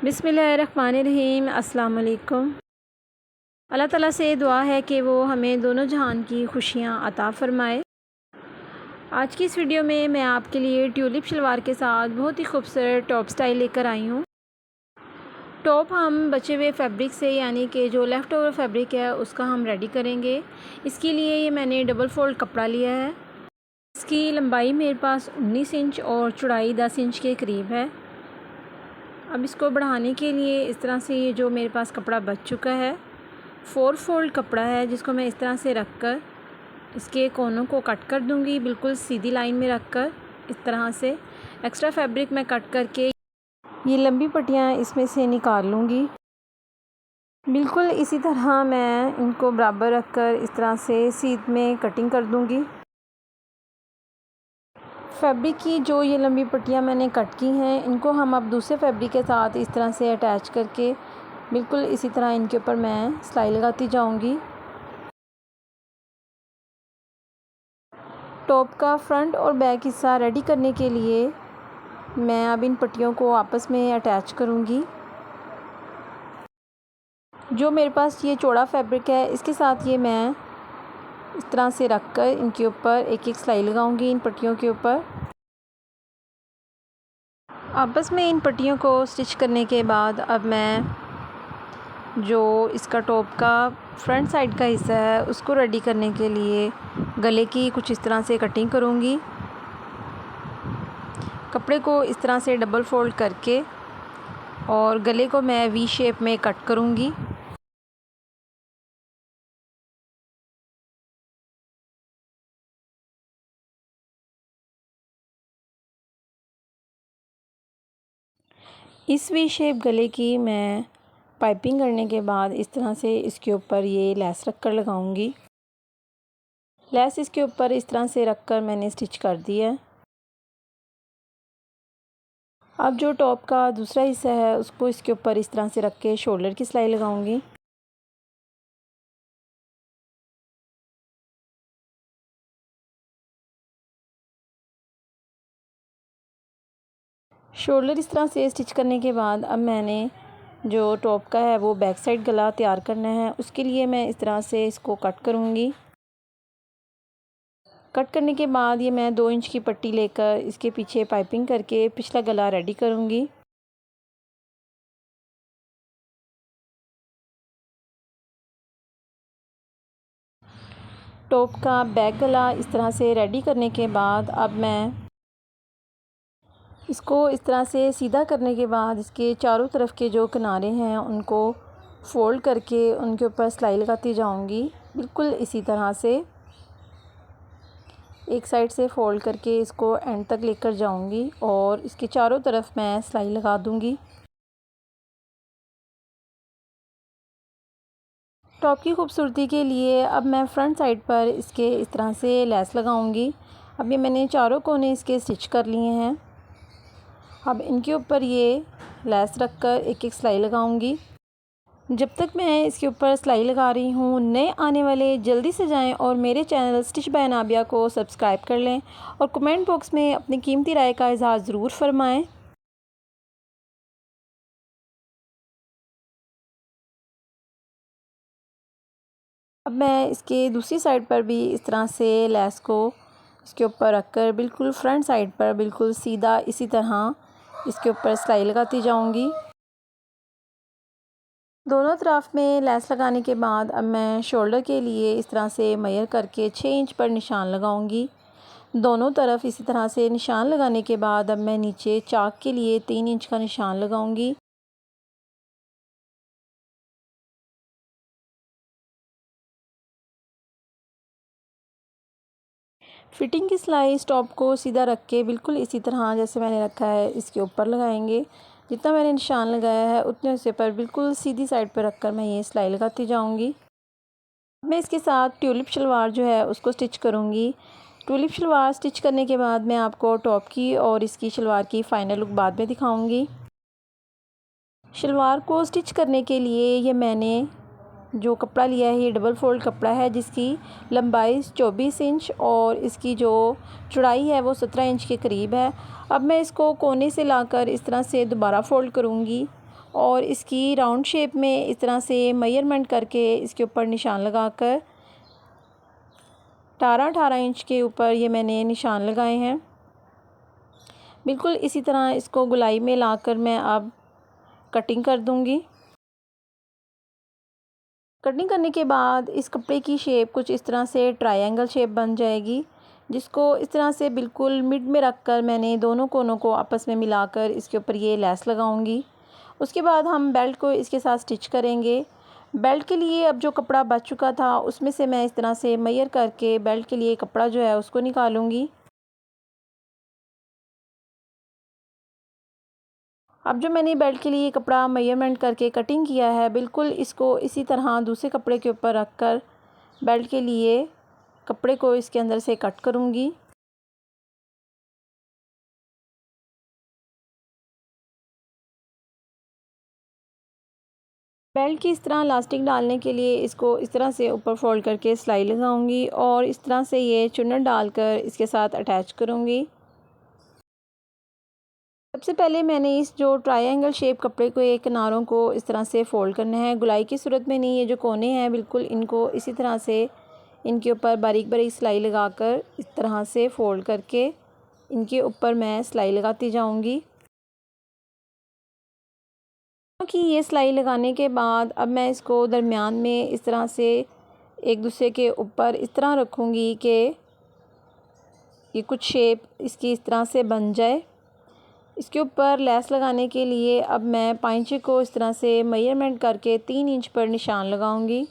बिस्मिल्लाहिर्रहमानिर्रहीम। अस्सलाम वालेकुम। अल्लाह ताला से दुआ है कि वो हमें दोनों जहान की खुशियाँ अता फ़रमाए। आज की इस वीडियो में मैं आपके लिए ट्यूलिप शलवार के साथ बहुत ही खूबसूरत टॉप स्टाइल लेकर आई हूँ। टॉप हम बचे हुए फैब्रिक से यानी कि जो लेफ़्ट ओवर फैब्रिक है उसका हम रेडी करेंगे। इसके लिए ये मैंने डबल फोल्ड कपड़ा लिया है। इसकी लंबाई मेरे पास 19 इंच और चौड़ाई 10 इंच के करीब है। अब इसको बढ़ाने के लिए इस तरह से ये जो मेरे पास कपड़ा बच चुका है 4 फोल्ड कपड़ा है, जिसको मैं इस तरह से रख कर इसके कोनों को कट कर दूंगी, बिल्कुल सीधी लाइन में रख कर इस तरह से एक्स्ट्रा फैब्रिक मैं कट करके ये लंबी पट्टियाँ इसमें से निकाल लूँगी। बिल्कुल इसी तरह मैं इनको बराबर रख कर इस तरह से सीध में कटिंग कर दूँगी। फैब्रिक की जो ये लंबी पट्टियाँ मैंने कट की हैं इनको हम अब दूसरे फैब्रिक के साथ इस तरह से अटैच करके बिल्कुल इसी तरह इनके ऊपर मैं सिलाई लगाती जाऊंगी। टॉप का फ्रंट और बैक हिस्सा रेडी करने के लिए मैं अब इन पट्टियों को आपस में अटैच करूंगी। जो मेरे पास ये चौड़ा फैब्रिक है इसके साथ ये मैं इस तरह से रख कर इनके ऊपर एक एक सिलाई लगाऊंगी। इन पट्टियों के ऊपर आपस में इन पट्टियों को स्टिच करने के बाद अब मैं जो इसका टॉप का फ्रंट साइड का हिस्सा है उसको रेडी करने के लिए गले की कुछ इस तरह से कटिंग करूँगी। कपड़े को इस तरह से डबल फोल्ड करके और गले को मैं वी शेप में कट करूँगी। इस वी शेप गले की मैं पाइपिंग करने के बाद इस तरह से इसके ऊपर ये लेस रख कर लगाऊंगी। लेस इसके ऊपर इस तरह से रख कर मैंने स्टिच कर दिया है। अब जो टॉप का दूसरा हिस्सा है उसको इसके ऊपर इस तरह से रख के शोल्डर की सिलाई लगाऊंगी। शोल्डर इस तरह से स्टिच करने के बाद अब मैंने जो टॉप का है वो बैक साइड गला तैयार करना है। उसके लिए मैं इस तरह से इसको कट करूँगी। कट करने के बाद ये मैं 2 इंच की पट्टी लेकर इसके पीछे पाइपिंग करके पिछला गला रेडी करूँगी। टॉप का बैक गला इस तरह से रेडी करने के बाद अब मैं इसको इस तरह से सीधा करने के बाद इसके चारों तरफ के जो किनारे हैं उनको फोल्ड करके उनके ऊपर सिलाई लगाती जाऊंगी। बिल्कुल इसी तरह से एक साइड से फोल्ड करके इसको एंड तक लेकर जाऊंगी और इसके चारों तरफ मैं सिलाई लगा दूंगी। टॉप की खूबसूरती के लिए अब मैं फ्रंट साइड पर इसके इस तरह से लेस लगाऊंगी। अब ये मैंने चारों कोने इसके स्टिच कर लिए हैं। अब इनके ऊपर ये लेस रख कर एक एक सिलाई लगाऊंगी। जब तक मैं इसके ऊपर सिलाई लगा रही हूँ नए आने वाले जल्दी से जाएं और मेरे चैनल स्टिच बाय नाबिया को सब्सक्राइब कर लें और कमेंट बॉक्स में अपनी कीमती राय का इज़हार ज़रूर फरमाएं। अब मैं इसके दूसरी साइड पर भी इस तरह से लेस को इसके ऊपर रखकर बिल्कुल फ्रंट साइड पर बिल्कुल सीधा इसी तरह इसके ऊपर सिलाई लगाती जाऊंगी। दोनों तरफ में लेस लगाने के बाद अब मैं शोल्डर के लिए इस तरह से मेजर करके 6 इंच पर निशान लगाऊंगी। दोनों तरफ इसी तरह से निशान लगाने के बाद अब मैं नीचे चाक के लिए 3 इंच का निशान लगाऊंगी। फिटिंग की सिलाई इस टॉप को सीधा रख के बिल्कुल इसी तरह जैसे मैंने रखा है इसके ऊपर लगाएंगे। जितना मैंने निशान लगाया है उतने हिस्से पर बिल्कुल सीधी साइड पर रखकर मैं ये सिलाई लगाती जाऊंगी। मैं इसके साथ ट्यूलिप शलवार जो है उसको स्टिच करूंगी। ट्यूलिप शलवार स्टिच करने के बाद मैं आपको टॉप की और इसकी शलवार की फ़ाइनल लुक बाद में दिखाऊंगी। शलवार को स्टिच करने के लिए ये मैंने जो कपड़ा लिया है ये डबल फोल्ड कपड़ा है, जिसकी लंबाई 24 इंच और इसकी जो चौड़ाई है वो 17 इंच के करीब है। अब मैं इसको कोने से लाकर इस तरह से दोबारा फोल्ड करूँगी और इसकी राउंड शेप में इस तरह से मेजरमेंट करके इसके ऊपर निशान लगाकर 18 इंच के ऊपर ये मैंने निशान लगाए हैं। बिल्कुल इसी तरह इसको गोलाई में लाकर मैं अब कटिंग कर दूंगी। कटिंग करने के बाद इस कपड़े की शेप कुछ इस तरह से ट्रायंगल शेप बन जाएगी, जिसको इस तरह से बिल्कुल मिड में रखकर मैंने दोनों कोनों को आपस में मिलाकर इसके ऊपर ये लेस लगाऊंगी। उसके बाद हम बेल्ट को इसके साथ स्टिच करेंगे। बेल्ट के लिए अब जो कपड़ा बच चुका था उसमें से मैं इस तरह से मेजर करके बेल्ट के लिए कपड़ा जो है उसको निकालूंगी। अब जो मैंने बेल्ट के लिए कपड़ा मेजरमेंट करके कटिंग किया है, बिल्कुल इसको इसी तरह दूसरे कपड़े के ऊपर रखकर बेल्ट के लिए कपड़े को इसके अंदर से कट करूंगी। बेल्ट की इस तरह इलास्टिक डालने के लिए इसको इस तरह से ऊपर फोल्ड करके सिलाई लगाऊंगी और इस तरह से ये चुन्नट डालकर इसके साथ अटैच करूंगी। सबसे पहले मैंने इस जो ट्रायंगल शेप कपड़े को एक किनारों को इस तरह से फ़ोल्ड करना है, गुलाई की सूरत में नहीं। ये जो कोने हैं बिल्कुल इनको इसी तरह से इनके ऊपर बारीक बारीक सिलाई लगाकर इस तरह से फ़ोल्ड करके इनके ऊपर मैं सिलाई लगाती जाऊंगी। कि ये सिलाई लगाने के बाद अब मैं इसको दरमियान में इस तरह से एक दूसरे के ऊपर इस तरह रखूँगी कि ये कुछ शेप इसकी इस तरह से बन जाए। इसके ऊपर लेस लगाने के लिए अब मैं पाइंचे को इस तरह से मेजरमेंट करके 3 इंच पर निशान लगाऊंगी।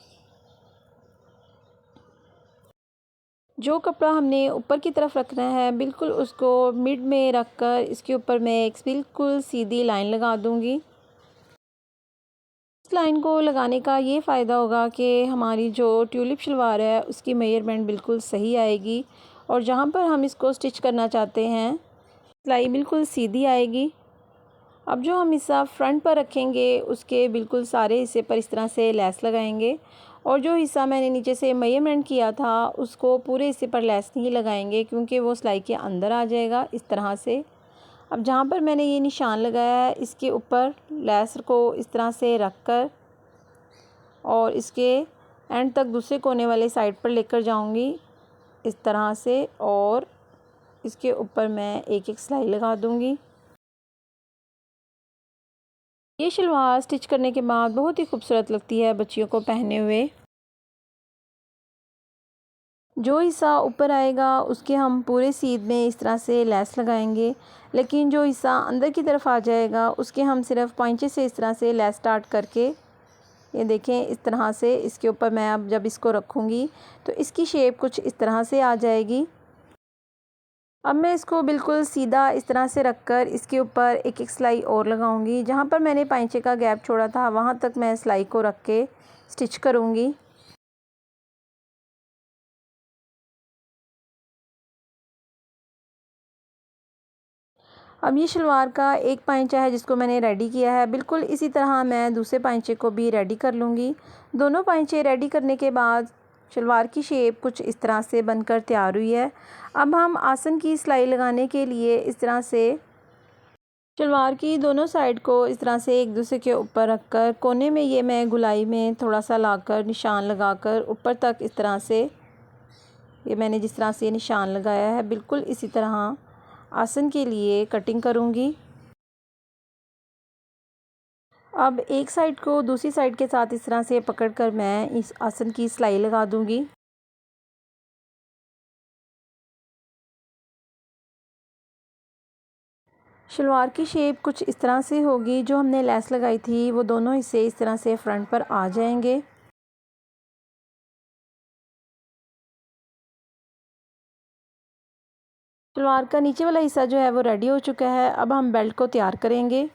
जो कपड़ा हमने ऊपर की तरफ रखना है बिल्कुल उसको मिड में रखकर इसके ऊपर मैं एक बिल्कुल सीधी लाइन लगा दूंगी। इस लाइन को लगाने का ये फ़ायदा होगा कि हमारी जो ट्यूलिप शलवार है उसकी मेजरमेंट बिल्कुल सही आएगी और जहाँ पर हम इसको स्टिच करना चाहते हैं सिलाई बिल्कुल सीधी आएगी। अब जो हम हिस्सा फ्रंट पर रखेंगे उसके बिल्कुल सारे हिस्से पर इस तरह से लेस लगाएंगे और जो हिस्सा मैंने नीचे से मेजरमेंट किया था उसको पूरे हिस्से पर लेस नहीं लगाएंगे क्योंकि वो सिलाई के अंदर आ जाएगा इस तरह से। अब जहाँ पर मैंने ये निशान लगाया है इसके ऊपर लेस को इस तरह से रख कर और इसके एंड तक दूसरे कोने वाले साइड पर लेकर जाऊँगी इस तरह से और इसके ऊपर मैं एक एक सिलाई लगा दूँगी। ये शलवार स्टिच करने के बाद बहुत ही खूबसूरत लगती है बच्चियों को पहने हुए। जो हिस्सा ऊपर आएगा उसके हम पूरे सीध में इस तरह से लेस लगाएंगे, लेकिन जो हिस्सा अंदर की तरफ आ जाएगा उसके हम सिर्फ पाइंचे से इस तरह से लेस स्टार्ट करके ये देखें इस तरह से इसके ऊपर मैं अब जब इसको रखूँगी तो इसकी शेप कुछ इस तरह से आ जाएगी। अब मैं इसको बिल्कुल सीधा इस तरह से रखकर इसके ऊपर एक एक सिलाई और लगाऊंगी। जहाँ पर मैंने पाइंचे का गैप छोड़ा था वहाँ तक मैं सिलाई को रख के स्टिच करूँगी। अब ये शलवार का एक पाइंचा है जिसको मैंने रेडी किया है, बिल्कुल इसी तरह मैं दूसरे पाइंचे को भी रेडी कर लूँगी। दोनों पाइंचे रेडी करने के बाद शलवार की शेप कुछ इस तरह से बनकर तैयार हुई है। अब हम आसन की सिलाई लगाने के लिए इस तरह से शलवार की दोनों साइड को इस तरह से एक दूसरे के ऊपर रखकर कोने में ये मैं गुलाई में थोड़ा सा लाकर निशान लगाकर ऊपर तक इस तरह से ये मैंने जिस तरह से निशान लगाया है बिल्कुल इसी तरह आसन के लिए कटिंग करूँगी। अब एक साइड को दूसरी साइड के साथ इस तरह से पकड़कर मैं इस आसन की सिलाई लगा दूँगी। शलवार की शेप कुछ इस तरह से होगी, जो हमने लेस लगाई थी वो दोनों हिस्से इस तरह से फ्रंट पर आ जाएंगे। शलवार का नीचे वाला हिस्सा जो है वो रेडी हो चुका है। अब हम बेल्ट को तैयार करेंगे।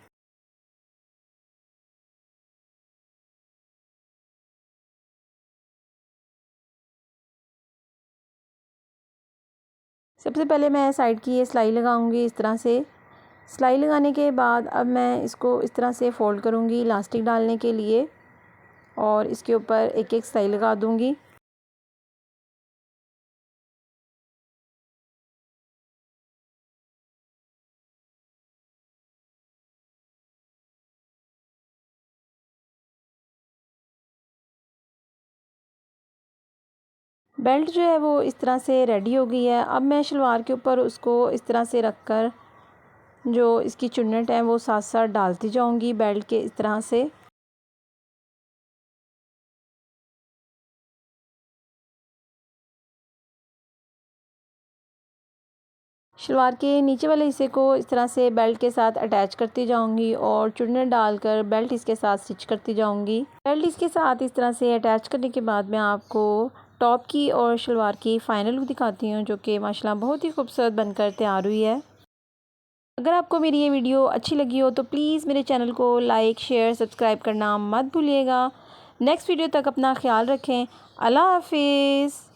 सबसे पहले मैं साइड की ये सिलाई लगाऊंगी इस तरह से। सिलाई लगाने के बाद अब मैं इसको इस तरह से फ़ोल्ड करूंगी इलास्टिक डालने के लिए और इसके ऊपर एक एक सिलाई लगा दूंगी। बेल्ट जो है वो इस तरह से रेडी हो गई है। अब मैं शलवार के ऊपर उसको इस तरह से रख कर जो इसकी चुन्नट है वो साथ साथ डालती जाऊंगी बेल्ट के इस तरह से। शलवार के नीचे वाले हिस्से को इस तरह से बेल्ट के साथ अटैच करती जाऊंगी और चुन्नट डालकर बेल्ट इसके साथ स्टिच करती जाऊंगी। बेल्ट इसके साथ इस तरह से अटैच करने के बाद मैं आपको टॉप की और शलवार की फ़ाइनल लुक दिखाती हूँ, जो कि माशाल्लाह बहुत ही खूबसूरत बनकर तैयार हुई है। अगर आपको मेरी ये वीडियो अच्छी लगी हो तो प्लीज़ मेरे चैनल को लाइक, शेयर, सब्सक्राइब करना मत भूलिएगा। नेक्स्ट वीडियो तक अपना ख्याल रखें। अल्लाह हाफिज़।